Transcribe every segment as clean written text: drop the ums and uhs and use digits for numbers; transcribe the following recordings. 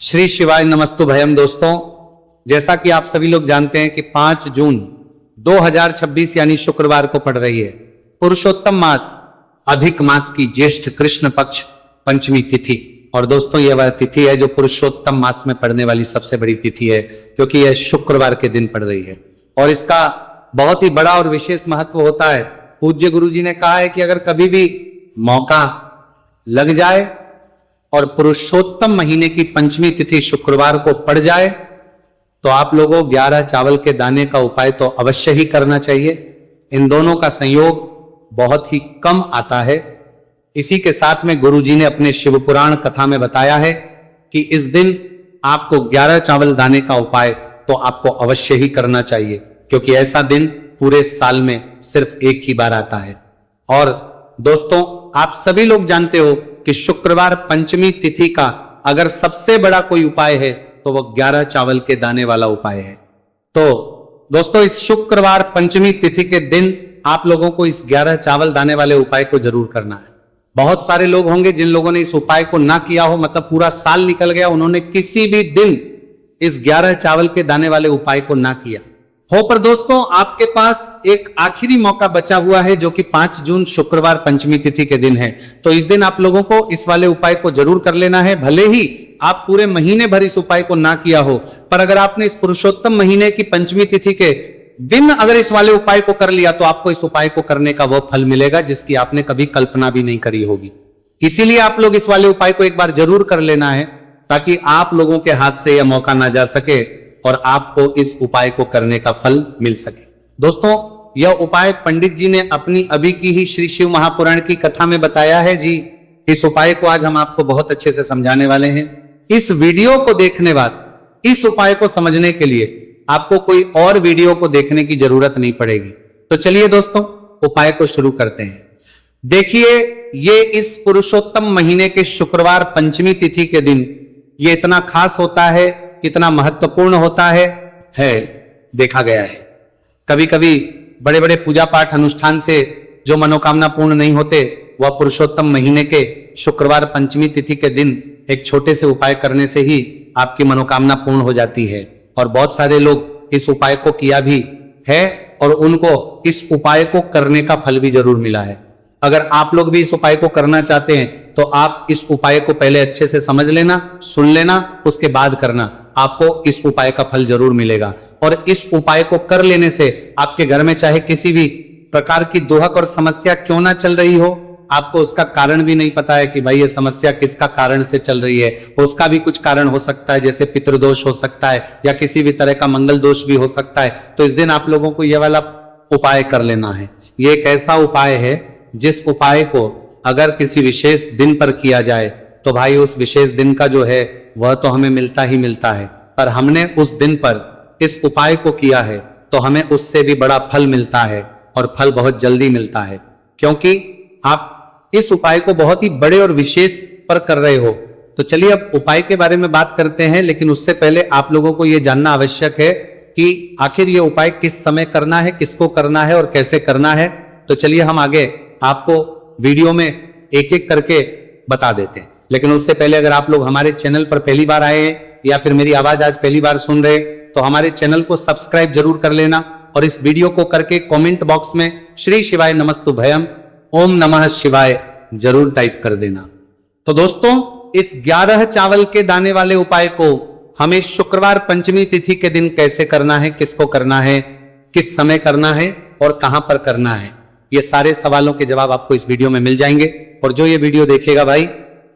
श्री शिवाय नमस्तु भयम। दोस्तों, जैसा कि आप सभी लोग जानते हैं कि 5 जून 2026 यानी शुक्रवार को पड़ रही है पुरुषोत्तम मास अधिक मास की ज्येष्ठ कृष्ण पक्ष पंचमी तिथि। और दोस्तों, यह वह तिथि है जो पुरुषोत्तम मास में पड़ने वाली सबसे बड़ी तिथि है, क्योंकि यह शुक्रवार के दिन पड़ रही है और इसका बहुत ही बड़ा और विशेष महत्व होता है। पूज्य गुरु जी ने कहा है कि अगर कभी भी मौका लग जाए और पुरुषोत्तम महीने की पंचमी तिथि शुक्रवार को पड़ जाए तो आप लोगों 11 चावल के दाने का उपाय तो अवश्य ही करना चाहिए। इन दोनों का संयोग बहुत ही कम आता है। इसी के साथ में गुरुजी ने अपने शिव पुराण कथा में बताया है कि इस दिन आपको 11 चावल दाने का उपाय तो आपको अवश्य ही करना चाहिए, क्योंकि ऐसा दिन पूरे साल में सिर्फ एक ही बार आता है। और दोस्तों, आप सभी लोग जानते हो कि शुक्रवार पंचमी तिथि का अगर सबसे बड़ा कोई उपाय है तो वह 11 चावल के दाने वाला उपाय है। तो दोस्तों, इस शुक्रवार पंचमी तिथि के दिन आप लोगों को इस 11 चावल दाने वाले उपाय को जरूर करना है। बहुत सारे लोग होंगे जिन लोगों ने इस उपाय को ना किया हो, मतलब पूरा साल निकल गया, उन्होंने किसी भी दिन इस 11 चावल के दाने वाले उपाय को ना किया हो। पर दोस्तों, आपके पास एक आखिरी मौका बचा हुआ है जो कि 5 जून शुक्रवार पंचमी तिथि के दिन है। तो इस दिन आप लोगों को इस वाले उपाय को जरूर कर लेना है। भले ही आप पूरे महीने भर इस उपाय को ना किया हो, पर अगर आपने इस पुरुषोत्तम महीने की पंचमी तिथि के दिन अगर इस वाले उपाय को कर लिया तो आपको इस उपाय को करने का वह फल मिलेगा जिसकी आपने कभी कल्पना भी नहीं करी होगी। इसीलिए आप लोग इस वाले उपाय को एक बार जरूर कर लेना है, ताकि आप लोगों के हाथ से यह मौका ना जा सके और आपको इस उपाय को करने का फल मिल सके। दोस्तों, यह उपाय पंडित जी ने अपनी अभी की ही श्री शिव महापुराण की कथा में बताया है जी। इस उपाय को आज हम आपको बहुत अच्छे से समझाने वाले हैं। इस वीडियो को देखने बाद इस उपाय को समझने के लिए आपको कोई और वीडियो को देखने की जरूरत नहीं पड़ेगी। तो चलिए दोस्तों, उपाय को शुरू करते हैं। देखिए, ये इस पुरुषोत्तम महीने के शुक्रवार पंचमी तिथि के दिन ये इतना खास होता है, कितना महत्वपूर्ण होता है देखा गया है। कभी कभी बड़े बड़े पूजा पाठ अनुष्ठान से जो मनोकामना पूर्ण नहीं होते, वह पुरुषोत्तम महीने के शुक्रवार पंचमी तिथि के दिन एक छोटे से उपाय करने से ही आपकी मनोकामना पूर्ण हो जाती है। और बहुत सारे लोग इस उपाय को किया भी है और उनको इस उपाय को करने का फल भी जरूर मिला है। अगर आप लोग भी इस उपाय को करना चाहते हैं तो आप इस उपाय को पहले अच्छे से समझ लेना, सुन लेना, उसके बाद करना। आपको इस उपाय का फल जरूर मिलेगा। और इस उपाय को कर लेने से आपके घर में चाहे किसी भी प्रकार की दुहक और समस्या क्यों ना चल रही हो, आपको उसका कारण भी नहीं पता है कि भाई ये समस्या किसका कारण से चल रही है, उसका भी कुछ कारण हो सकता है, जैसे पितृदोष हो सकता है या किसी भी तरह का मंगल दोष भी हो सकता है। तो इस दिन आप लोगों को यह वाला उपाय कर लेना है। ये एक ऐसा उपाय है जिस उपाय को अगर किसी विशेष दिन पर किया जाए तो भाई उस विशेष दिन का जो है वह तो हमें मिलता ही मिलता है, पर हमने उस दिन पर इस उपाय को किया है तो हमें उससे भी बड़ा फल मिलता है और फल बहुत जल्दी मिलता है, क्योंकि आप इस उपाय को बहुत ही बड़े और विशेष पर कर रहे हो। तो चलिए अब उपाय के बारे में बात करते हैं, लेकिन उससे पहले आप लोगों को यह जानना आवश्यक है कि आखिर यह उपाय किस समय करना है, किसको करना है और कैसे करना है। तो चलिए हम आगे आपको वीडियो में एक एक करके बता देते हैं। लेकिन उससे पहले अगर आप लोग हमारे चैनल पर पहली बार आए हैं या फिर मेरी आवाज आज पहली बार सुन रहे तो हमारे चैनल को सब्सक्राइब जरूर कर लेना और इस वीडियो को करके कमेंट बॉक्स में श्री शिवाय नमस्तु भयम ओम नमः शिवाय जरूर टाइप कर देना। तो दोस्तों, इस 11 चावल के दाने वाले उपाय को हमें शुक्रवार पंचमी तिथि के दिन कैसे करना है, किसको करना है, किस समय करना है और कहां पर करना है, ये सारे सवालों के जवाब आपको इस वीडियो में मिल जाएंगे। और जो ये वीडियो देखेगा भाई,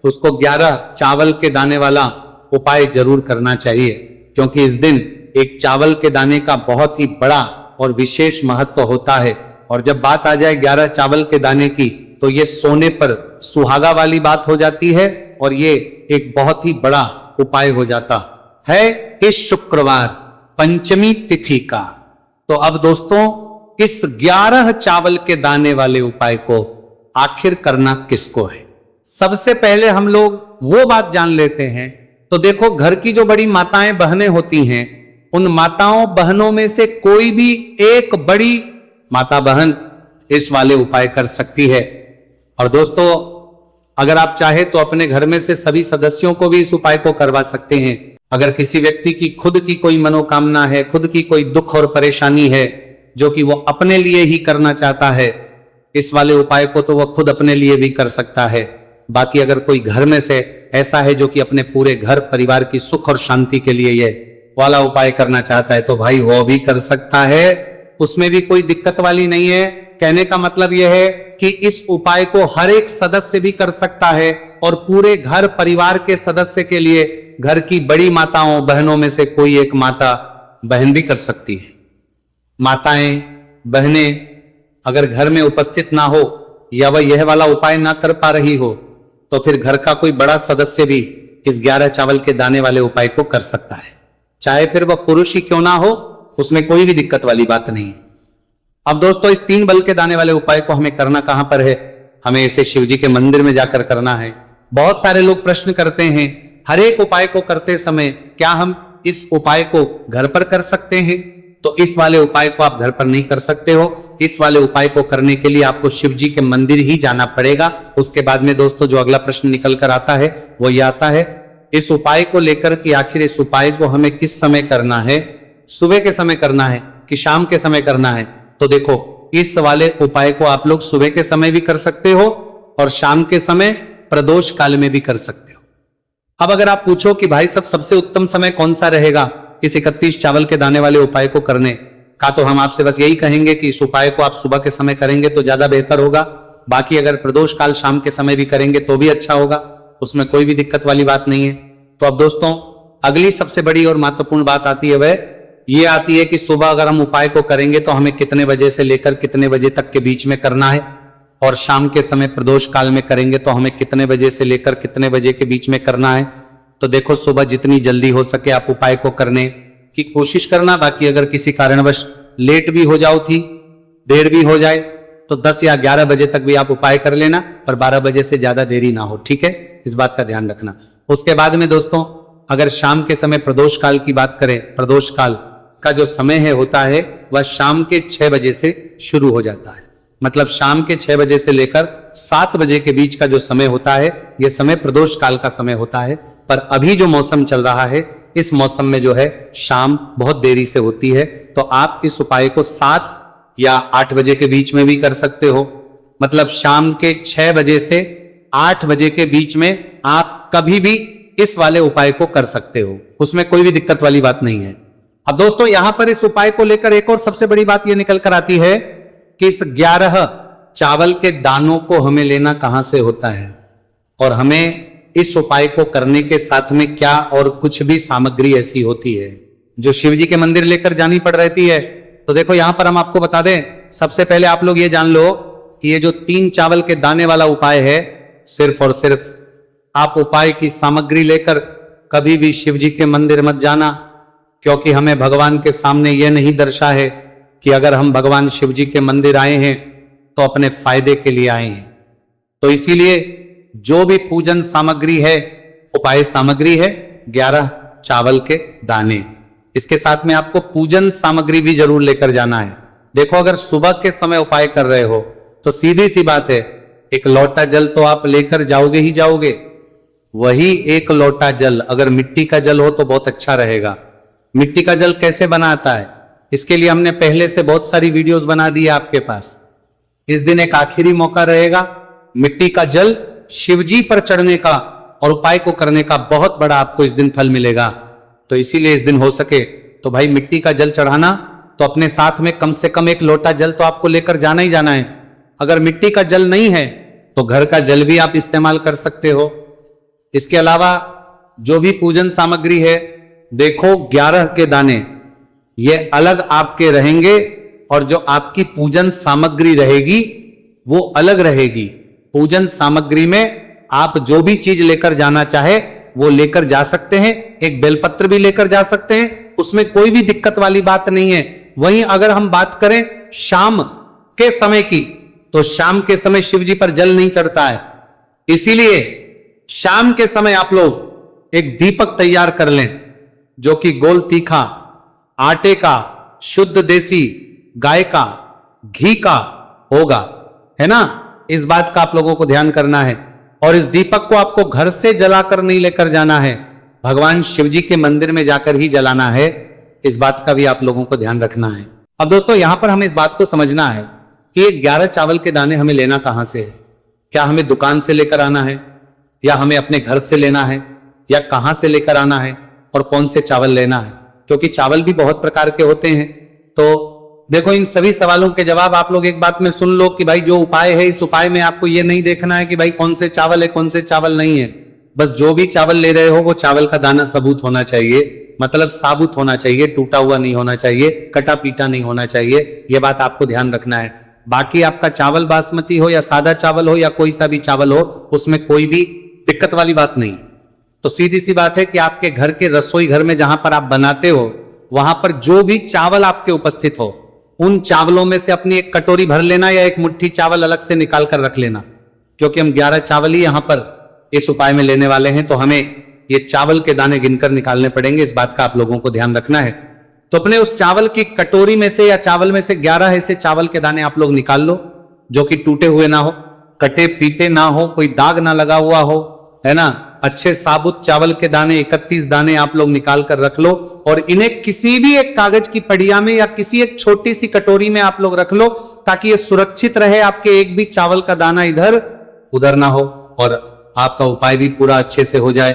उसको 11 चावल के दाने वाला उपाय जरूर करना चाहिए, क्योंकि इस दिन एक चावल के दाने का बहुत ही बड़ा और विशेष महत्व होता है। और जब बात आ जाए 11 चावल के दाने की तो ये सोने पर सुहागा वाली बात हो जाती है और ये एक बहुत ही बड़ा उपाय हो जाता है इस शुक्रवार पंचमी तिथि का। तो अब दोस्तों, इस 11 चावल के दाने वाले उपाय को आखिर करना किसको है, सबसे पहले हम लोग वो बात जान लेते हैं। तो देखो, घर की जो बड़ी माताएं बहनें होती हैं, उन माताओं बहनों में से कोई भी एक बड़ी माता बहन इस वाले उपाय कर सकती है। और दोस्तों, अगर आप चाहे तो अपने घर में से सभी सदस्यों को भी इस उपाय को करवा सकते हैं। अगर किसी व्यक्ति की खुद की कोई मनोकामना है, खुद की कोई दुख और परेशानी है जो कि वो अपने लिए ही करना चाहता है, इस वाले उपाय को तो वह खुद अपने लिए भी कर सकता है। बाकी अगर कोई घर में से ऐसा है जो कि अपने पूरे घर परिवार की सुख और शांति के लिए ये वाला उपाय करना चाहता है, तो भाई वो भी कर सकता है, उसमें भी कोई दिक्कत वाली नहीं है। कहने का मतलब यह है कि इस उपाय को हर एक सदस्य भी कर सकता है और पूरे घर परिवार के सदस्य के लिए घर की बड़ी माताओं बहनों में से कोई एक माता बहन भी कर सकती है। माताएं बहनें अगर घर में उपस्थित ना हो या वह यह वाला उपाय ना कर पा रही हो, तो फिर घर का कोई बड़ा सदस्य भी इस 11 चावल के दाने वाले उपाय को कर सकता है, चाहे फिर वह पुरुष ही क्यों ना हो, उसमें कोई भी दिक्कत वाली बात नहीं है। अब दोस्तों, इस 3 बल के दाने वाले उपाय को हमें करना कहां पर है? हमें इसे शिव जी के मंदिर में जाकर करना है। बहुत सारे लोग प्रश्न करते हैं, हर एक उपाय को करते समय क्या हम इस उपाय को घर पर कर सकते हैं? तो इस वाले उपाय को आप घर पर नहीं कर सकते हो। इस वाले उपाय को करने के लिए आपको शिव जी के मंदिर ही जाना पड़ेगा। उसके बाद में दोस्तों जो अगला प्रश्न निकल कर आता है वो ये आता है, इस उपाय को लेकर कि आखिर इस उपाय को हमें किस समय करना है, सुबह के समय करना है कि शाम के समय करना है? तो देखो, इस वाले उपाय को आप लोग सुबह के समय भी कर सकते हो और शाम के समय प्रदोष काल में भी कर सकते हो। अब अगर आप पूछो कि भाई सब सबसे उत्तम समय कौन सा रहेगा इस 31 चावल के दाने वाले उपाय को करने का, तो हम आपसे बस यही कहेंगे कि इस उपाय को आप सुबह के समय करेंगे तो ज्यादा बेहतर होगा। बाकी अगर प्रदोष काल शाम के समय भी करेंगे तो भी अच्छा होगा, उसमें कोई भी दिक्कत वाली बात नहीं है। तो अब दोस्तों, अगली सबसे बड़ी और महत्वपूर्ण बात आती है, वह ये आती है कि सुबह अगर हम उपाय को करेंगे तो हमें कितने बजे से लेकर कितने बजे तक के बीच में करना है, और शाम के समय प्रदोष काल में करेंगे तो हमें कितने बजे से लेकर कितने बजे के बीच में करना है। तो देखो, सुबह जितनी जल्दी हो सके आप उपाय को करने की कोशिश करना। बाकी अगर किसी कारणवश लेट भी हो जाओ थी, देर भी हो जाए, तो 10 या 11 बजे तक भी आप उपाय कर लेना, पर 12 बजे से ज्यादा देरी ना हो, ठीक है? इस बात का ध्यान रखना। उसके बाद में दोस्तों, अगर शाम के समय प्रदोष काल की बात करें, प्रदोष काल का जो समय है होता है वह शाम के 6 बजे से शुरू हो जाता है। मतलब शाम के 6 बजे से लेकर 7 बजे के बीच का जो समय होता है, यह समय प्रदोष काल का समय होता है। पर अभी जो मौसम चल रहा है, इस मौसम में जो है शाम बहुत देरी से होती है, तो आप इस उपाय को 7 या 8 बजे के बीच में भी कर सकते हो। मतलब शाम के 6 बजे से 8 बजे के बीच में आप कभी भी इस वाले उपाय को कर सकते हो, उसमें कोई भी दिक्कत वाली बात नहीं है। अब दोस्तों, यहां पर इस उपाय को लेकर एक और सबसे बड़ी बात यह निकल कर आती है कि इस 11 चावल के दानों को हमें लेना कहां से होता है, और हमें इस उपाय को करने के साथ में क्या और कुछ भी सामग्री ऐसी होती है जो शिव जी के मंदिर लेकर जानी पड़ रहती है। तो देखो, यहां पर हम आपको बता दें, सबसे पहले आप लोग ये जान लो कि ये जो 3 चावल के दाने वाला उपाय है, सिर्फ और सिर्फ आप उपाय की सामग्री लेकर कभी भी शिव जी के मंदिर मत जाना, क्योंकि हमें भगवान के सामने यह नहीं दर्शा है कि अगर हम भगवान शिव जी के मंदिर आए हैं तो अपने फायदे के लिए आए हैं। तो इसीलिए जो भी पूजन सामग्री है, उपाय सामग्री है 11 चावल के दाने, इसके साथ में आपको पूजन सामग्री भी जरूर लेकर जाना है। देखो, अगर सुबह के समय उपाय कर रहे हो तो सीधी सी बात है, एक लोटा जल तो आप लेकर जाओगे ही जाओगे। वही एक लोटा जल अगर मिट्टी का जल हो तो बहुत अच्छा रहेगा। मिट्टी का जल कैसे बनाता है, इसके लिए हमने पहले से बहुत सारी वीडियोस बना दी है आपके पास। इस दिन एक आखिरी मौका रहेगा, मिट्टी का जल शिव जी पर चढ़ने का और उपाय को करने का बहुत बड़ा आपको इस दिन फल मिलेगा। तो इसीलिए इस दिन हो सके तो भाई मिट्टी का जल चढ़ाना, तो अपने साथ में कम से कम एक लोटा जल तो आपको लेकर जाना ही जाना है। अगर मिट्टी का जल नहीं है तो घर का जल भी आप इस्तेमाल कर सकते हो। इसके अलावा जो भी पूजन सामग्री है, देखो 11 के दाने ये अलग आपके रहेंगे और जो आपकी पूजन सामग्री रहेगी वो अलग रहेगी। पूजन सामग्री में आप जो भी चीज लेकर जाना चाहे वो लेकर जा सकते हैं। एक बेलपत्र भी लेकर जा सकते हैं, उसमें कोई भी दिक्कत वाली बात नहीं है। वहीं अगर हम बात करें शाम के समय की, तो शाम के समय शिव जी पर जल नहीं चढ़ता है, इसीलिए शाम के समय आप लोग एक दीपक तैयार कर लें जो कि गोल तीखा, आटे का, शुद्ध देसी गाय का, घी का होगा, है ना। इस बात का आप लोगों को ध्यान करना है। और इस दीपक को आपको घर से जलाकर नहीं लेकर जाना है, भगवान शिव जी के मंदिर में जाकर ही जलाना है। इस बात का भी आप लोगों को ध्यान रखना है। अब दोस्तों यहां पर हमें इस बात को समझना है कि ये 11 चावल के दाने हमें लेना कहां से है। क्या हमें दुकान से लेकर आना है, या हमें अपने घर से लेना है, या कहां से लेकर आना है, और कौन से चावल लेना है, क्योंकि चावल भी बहुत प्रकार के होते हैं। तो देखो, इन सभी सवालों के जवाब आप लोग एक बात में सुन लो कि भाई जो उपाय है, इस उपाय में आपको ये नहीं देखना है कि भाई कौन से चावल है कौन से चावल नहीं है। बस जो भी चावल ले रहे हो वो चावल का दाना सबूत होना चाहिए, मतलब साबुत होना चाहिए, टूटा हुआ नहीं होना चाहिए, कटा पीटा नहीं होना चाहिए। ये बात आपको ध्यान रखना है। बाकी आपका चावल बासमती हो या सादा चावल हो या कोई सा भी चावल हो, उसमें कोई भी दिक्कत वाली बात नहीं। तो सीधी सी बात है कि आपके घर के रसोई घर में जहां पर आप बनाते हो, वहां पर जो भी चावल आपके उपस्थित हो, उन चावलों में से अपनी एक कटोरी भर लेना या एक मुट्ठी चावल अलग से निकाल कर रख लेना, क्योंकि हम 11 चावल ही यहां पर इस उपाय में लेने वाले हैं। तो हमें ये चावल के दाने गिनकर निकालने पड़ेंगे, इस बात का आप लोगों को ध्यान रखना है। तो अपने उस चावल की कटोरी में से या चावल में से 11 ऐसे चावल के दाने आप लोग निकाल लो, जो कि टूटे हुए ना हो, कटे पीटे ना हो, कोई दाग ना लगा हुआ हो, है ना। अच्छे साबुत चावल के दाने 31 दाने आप लोग निकाल कर रख लो, और इन्हें किसी भी एक कागज की पड़िया में या किसी एक छोटी सी कटोरी में आप लोग रख लो, ताकि ये सुरक्षित रहे, आपके एक भी चावल का दाना इधर उधर ना हो, और आपका उपाय भी पूरा अच्छे से हो जाए।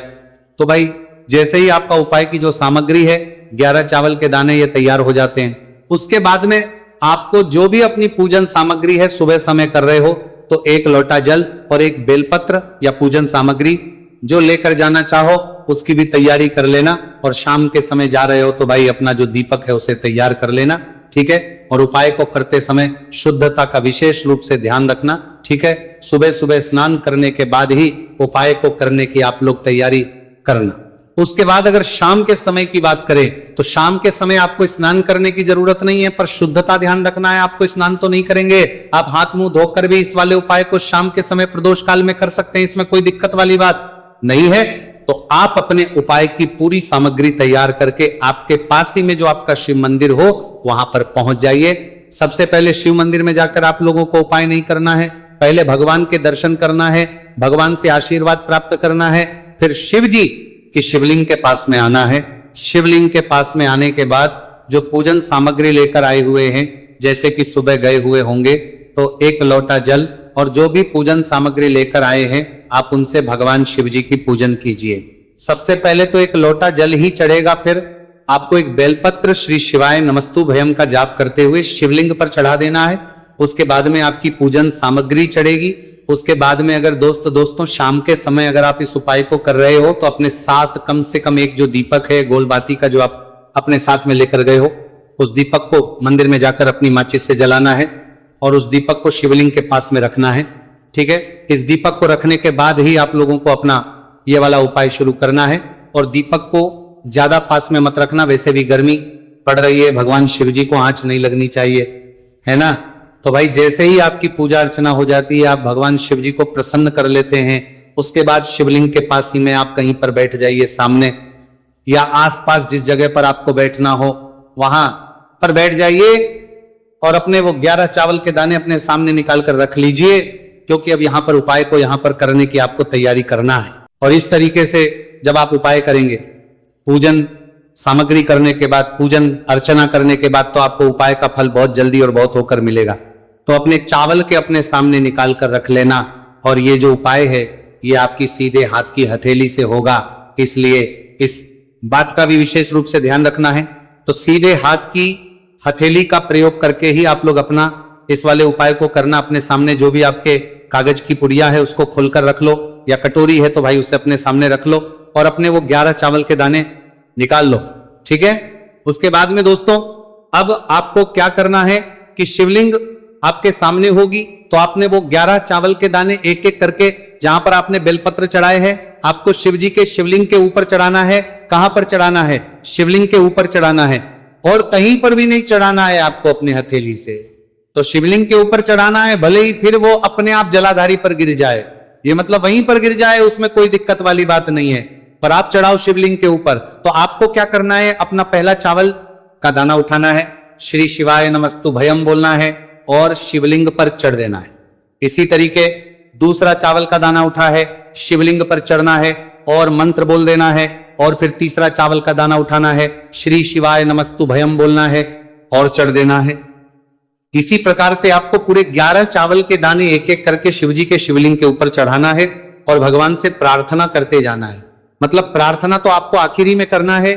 तो भाई जैसे ही आपका उपाय की जो सामग्री है, 11 चावल के दाने ये तैयार हो जाते हैं, उसके बाद में आपको जो भी अपनी पूजन सामग्री है, सुबह समय कर रहे हो तो 1 लोटा जल और 1 बेलपत्र या पूजन सामग्री जो लेकर जाना चाहो उसकी भी तैयारी कर लेना। और शाम के समय जा रहे हो तो भाई अपना जो दीपक है उसे तैयार कर लेना, ठीक है। और उपाय को करते समय शुद्धता का विशेष रूप से ध्यान रखना, ठीक है। सुबह सुबह स्नान करने के बाद ही उपाय को करने की आप लोग तैयारी करना। उसके बाद अगर शाम के समय की बात करें तो शाम के समय आपको स्नान करने की जरूरत नहीं है, पर शुद्धता ध्यान रखना है। आपको स्नान तो नहीं करेंगे, आप हाथ मुंह धोकर भी इस वाले उपाय को शाम के समय प्रदोष काल में कर सकते हैं, इसमें कोई दिक्कत वाली बात नहीं है। तो आप अपने उपाय की पूरी सामग्री तैयार करके आपके पास ही में जो आपका शिव मंदिर हो वहां पर पहुंच जाइए। सबसे पहले शिव मंदिर में जाकर आप लोगों को उपाय नहीं करना है, पहले भगवान के दर्शन करना है, भगवान से आशीर्वाद प्राप्त करना है, फिर शिव जी की शिवलिंग के पास में आना है। शिवलिंग के पास में आने के बाद जो पूजन सामग्री लेकर आए हुए हैं, जैसे कि सुबह गए हुए होंगे तो 1 लोटा जल और जो भी पूजन सामग्री लेकर आए हैं आप उनसे भगवान शिव जी की पूजन कीजिए। सबसे पहले तो 1 लोटा जल ही चढ़ेगा, फिर आपको 1 बेलपत्र श्री शिवाय नमस्तु भयम का जाप करते हुए शिवलिंग पर चढ़ा देना है। उसके बाद में आपकी पूजन सामग्री चढ़ेगी। उसके बाद में अगर दोस्तों शाम के समय अगर आप इस उपाय को कर रहे हो तो अपने साथ कम से कम एक जो दीपक है गोल बाती का जो आप अपने साथ में लेकर गए हो, उस दीपक को मंदिर में जाकर अपनी माचिस से जलाना है और उस दीपक को शिवलिंग के पास में रखना है, ठीक है। इस दीपक को रखने के बाद ही आप लोगों को अपना ये वाला उपाय शुरू करना है। और दीपक को ज्यादा पास में मत रखना, वैसे भी गर्मी पड़ रही है, भगवान शिव जी को आंच नहीं लगनी चाहिए, है ना। तो भाई जैसे ही आपकी पूजा अर्चना हो जाती है, आप भगवान शिव जी को प्रसन्न कर लेते हैं, उसके बाद शिवलिंग के पास ही में आप कहीं पर बैठ जाइए, सामने या आसपास जिस जगह पर आपको बैठना हो वहां पर बैठ जाइए और अपने वो 11 चावल के दाने अपने सामने निकाल कर रख लीजिए, क्योंकि अब यहां पर उपाय को यहां पर करने की आपको तैयारी करना है। और इस तरीके से जब आप उपाय करेंगे, पूजन सामग्री करने के बाद, पूजन अर्चना करने के बाद, तो आपको उपाय का फल बहुत जल्दी और बहुत होकर मिलेगा। तो अपने चावल के अपने सामने निकाल कर रख लेना। और ये जो उपाय है ये आपकी सीधे हाथ की हथेली से होगा, इसलिए इस बात का भी विशेष रूप से ध्यान रखना है। तो सीधे हाथ की हथेली का प्रयोग करके ही आप लोग अपना इस वाले उपाय को करना। अपने सामने जो भी आपके कागज की पुड़िया है उसको खोलकर रख लो, या कटोरी है तो भाई उसे अपने सामने रख लो और अपने वो 11 चावल के दाने निकाल लो, ठीक है। उसके बाद में दोस्तों अब आपको क्या करना है कि शिवलिंग आपके सामने होगी, तो आपने वो 11 चावल के दाने एक एक करके जहां पर आपने बेलपत्र चढ़ाए हैं आपको शिव जी के शिवलिंग के ऊपर चढ़ाना है। कहां पर चढ़ाना है? शिवलिंग के ऊपर चढ़ाना है, और कहीं पर भी नहीं चढ़ाना है आपको अपने हथेली से। तो शिवलिंग के ऊपर चढ़ाना है, भले ही फिर वो अपने आप जलाधारी पर गिर जाए, ये मतलब वहीं पर गिर जाए, उसमें कोई दिक्कत वाली बात नहीं है, पर आप चढ़ाओ शिवलिंग के ऊपर। तो आपको क्या करना है, अपना पहला चावल का दाना उठाना है, श्री शिवाय नमस्तु भयम बोलना है और शिवलिंग पर चढ़ देना है। इसी तरीके दूसरा चावल का दाना उठा है, शिवलिंग पर चढ़ना है और मंत्र बोल देना है, और फिर तीसरा चावल का दाना उठाना है, श्री शिवाय नमस्तु भयम बोलना है और चढ़ देना है। इसी प्रकार से आपको पूरे 11 चावल के दाने एक एक करके शिवजी के शिवलिंग के ऊपर चढ़ाना है और भगवान से प्रार्थना करते जाना है। मतलब प्रार्थना तो आपको आखिरी में करना है,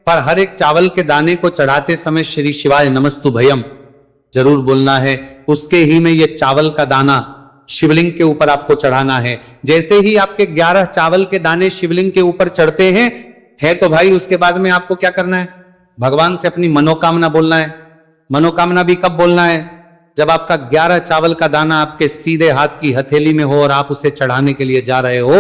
पर हर एक चावल के दाने को चढ़ाते समय श्री शिवाय नमस्तु भयम जरूर बोलना है। उसके ही में ये चावल का दाना शिवलिंग के ऊपर आपको चढ़ाना है। जैसे ही आपके 11 चावल के दाने शिवलिंग के ऊपर चढ़ते हैं तो भाई उसके बाद में आपको क्या करना है, भगवान से अपनी मनोकामना बोलना है। मनोकामना भी कब बोलना है, जब आपका 11 चावल का दाना आपके सीधे हाथ की हथेली में हो और आप उसे चढ़ाने के लिए जा रहे हो।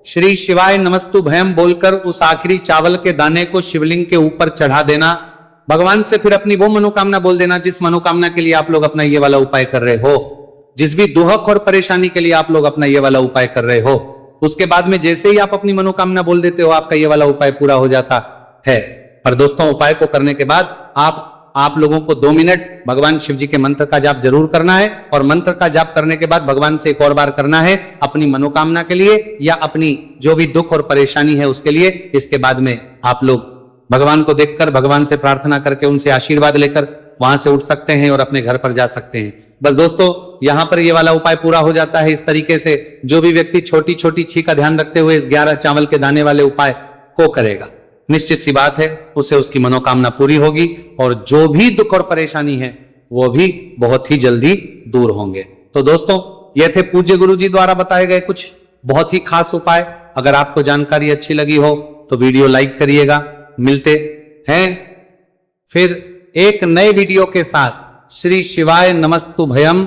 श्री शिवाय नमस्तु भयम बोलकर उस आखिरी चावल के दाने को शिवलिंग के ऊपर चढ़ा देना। भगवान से फिर अपनी वो मनोकामना बोल देना जिस मनोकामना के लिए आप लोग अपना ये वाला उपाय कर रहे हो, जिस भी दुहक और परेशानी के लिए आप लोग अपना ये वाला उपाय कर रहे हो। उसके बाद में जैसे ही आप अपनी मनोकामना बोल देते हो, आपका ये वाला उपाय पूरा हो जाता है। पर दोस्तों, उपाय को करने के बाद आप लोगों को 2 मिनट भगवान शिव जी के मंत्र का जाप जरूर करना है, और मंत्र का जाप करने के बाद भगवान से एक और बार करना है अपनी मनोकामना के लिए या अपनी जो भी दुख और परेशानी है उसके लिए। इसके बाद में आप लोग भगवान को देखकर, भगवान से प्रार्थना करके, उनसे आशीर्वाद लेकर वहां से उठ सकते हैं और अपने घर पर जा सकते हैं। बस दोस्तों, यहां पर ये वाला उपाय पूरा हो जाता है। इस तरीके से जो भी व्यक्ति छोटी छोटी छी का ध्यान रखते हुए इस 11 चावल के दाने वाले उपाय को करेगा, निश्चित सी बात है उसे उसकी मनोकामना पूरी होगी और जो भी दुख और परेशानी है वो भी बहुत ही जल्दी दूर होंगे। तो दोस्तों, ये थे पूज्य गुरु जी द्वारा बताए गए कुछ बहुत ही खास उपाय। अगर आपको जानकारी अच्छी लगी हो तो वीडियो लाइक करिएगा। मिलते हैं फिर एक नए वीडियो के साथ। श्री शिवाय नमस्तु भयम।